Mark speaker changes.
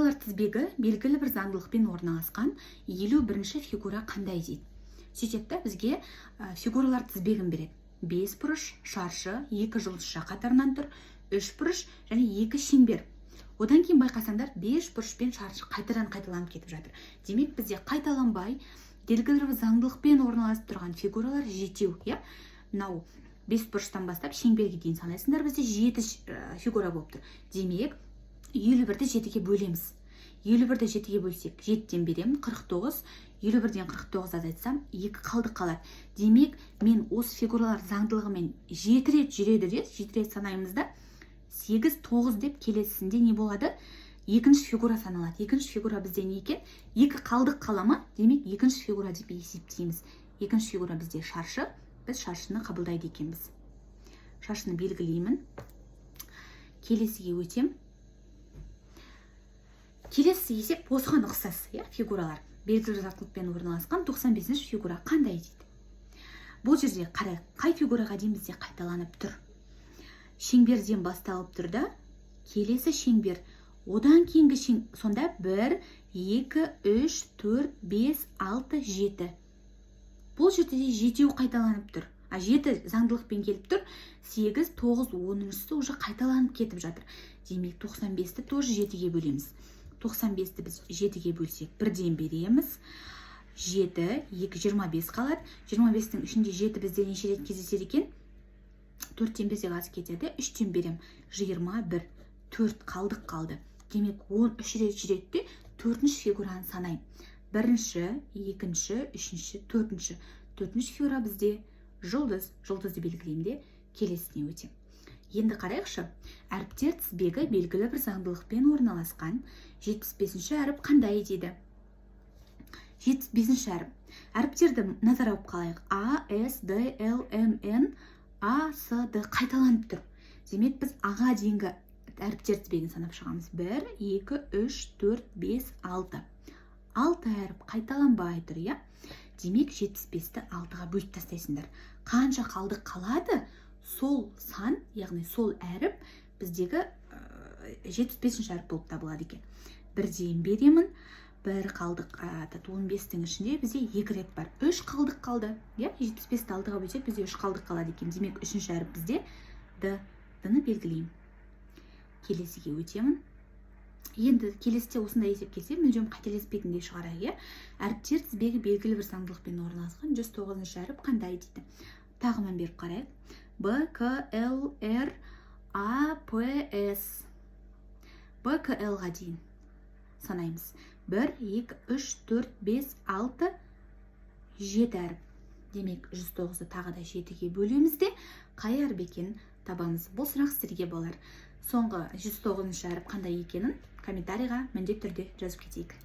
Speaker 1: Фигуралар тізбегі белгілі бір заңдылықпен орналасқан 51-ші фигура қандай дейді. Сөйтіп та бізге фигуралар тізбегін береді. 5 бұрыш, шаршы, 2 жұлдызша қатарынан тұр, 3 бұрыш және 2 шеңбер. Одан кейін байқасаңдар 5 бұрыш пен шаршы қайталанып кетіп жатыр. Демек бізде қайталанбай белгілі бір заңдылықпен орналасып тұрған фигуралар жетеу. Мынау 5 бұрыштан бастап шеңберге дейін санайсыңдар, бізде 7 фигура болып тұр. Демек 51-ді 7-ге бөлеміз. 51-ді 7-ге бөлсек 7-тен беремін 49, 51-ден 49 азайтсам 2 қалдық қалады. Демек мен осы фигуралар заңдылығымен 7 рет жүреді де, 7 рет санаймыз да, 8, 9 деп келесісінде не болады? Екінші фигура саналады. Екінші фигура бізде не екен? 2 қалдық қалама, демек екінші фигура деп есептейміз. Екінші фигура бізде шаршы, біз шаршыны қабылдайды екенбіз. Шаршыны белгілеймін. Келесіге өтем. Келесі есеп осыған ұқсас, фигуралар. Белгілі заңдылықпен орналасқан 95-ші фигура қандай дейді. Бұл жерде қарай, қай фигураға дейін бізде қайталанып тұр? Шеңберден басталып тұр да, келесі шеңбер, одан кейінгі сонда 1, 2, 3, 4, 5, 6, 7. Бұл жерде жетеу қайталанып тұр. 7 заңдылықпен келіп тұр, 8, 9, 10-шісі уже қайталанып кетіп жатыр. Демек 95-ті тоже 7-ге бөлеміз. 95-ті біз 7-ге бөлсек 1-ден береміз. 7, 2, 25 қалады. 25-тің ішінде 7 бізде неше рет кездеседі екен? 4-тен берсек аз кетеді. 3-тен берем 21, 4 қалдық қалды. Демек 13 рет жүреді, 4-ші фигураны санайым. 1-ші, 2-ші, 3-ші, 4-ші. 4-ші фигура бізде жұлдыз. Жұлдызды белгілеймін, келесіне өтем. Енді қарайықшы, әріптер тізбегі белгілі бір заңдылықпен орналасқан 75-ші әріп қандай дейді? 75-ші әріп. Әріптерді назар ауып қалайық. А, С, Д, Л, М, Н, А, С, Д қайталанып тұр. Демек біз аға дейінгі әріптер тізбегін санап шығамыз. 1, 2, 3, 4, 5, 6. 6 әріп қайталанбай тұр, Демек 75-ті 6-ға бөліп тастайсыңдар. Қанша қалдық қалады? Сол сан, яғни сол әріп біздегі 75-ші әріп болып табылады екен. 1-ден беремін, 1 қалдық, 15-тің ішінде бізде 2 рет бар. 3 қалдық қалды. 75-ті 6-ға бөлсек бізде 3 қалдық қалады екен. Демек 3-ші әріп бізде Д-ны белгілеймін. Келесіге өтемін. Енді келесіде осындай есеп келсе, мүлдем қателеспейтіндей шығарайық. Әріптер тізбегі белгілі бір заңдылықпен орналасқан 109-ші әріп қандай дейді? Тағынан беріп қарайық. Б, К, Л, Р, А, П, С. Б, К, Л-ға дейін санаймыз. 1, 2, 3, 4, 5, 6, 7 әріп. Демек 109-ды тағы да 7-ге бөлеміз де, қай әріп екенін табамыз. Бұл сұрақ сіздерге болар. Соңғы 109-ші әріп қандай екенін комментарийға міндетті түрде жазып кетейік.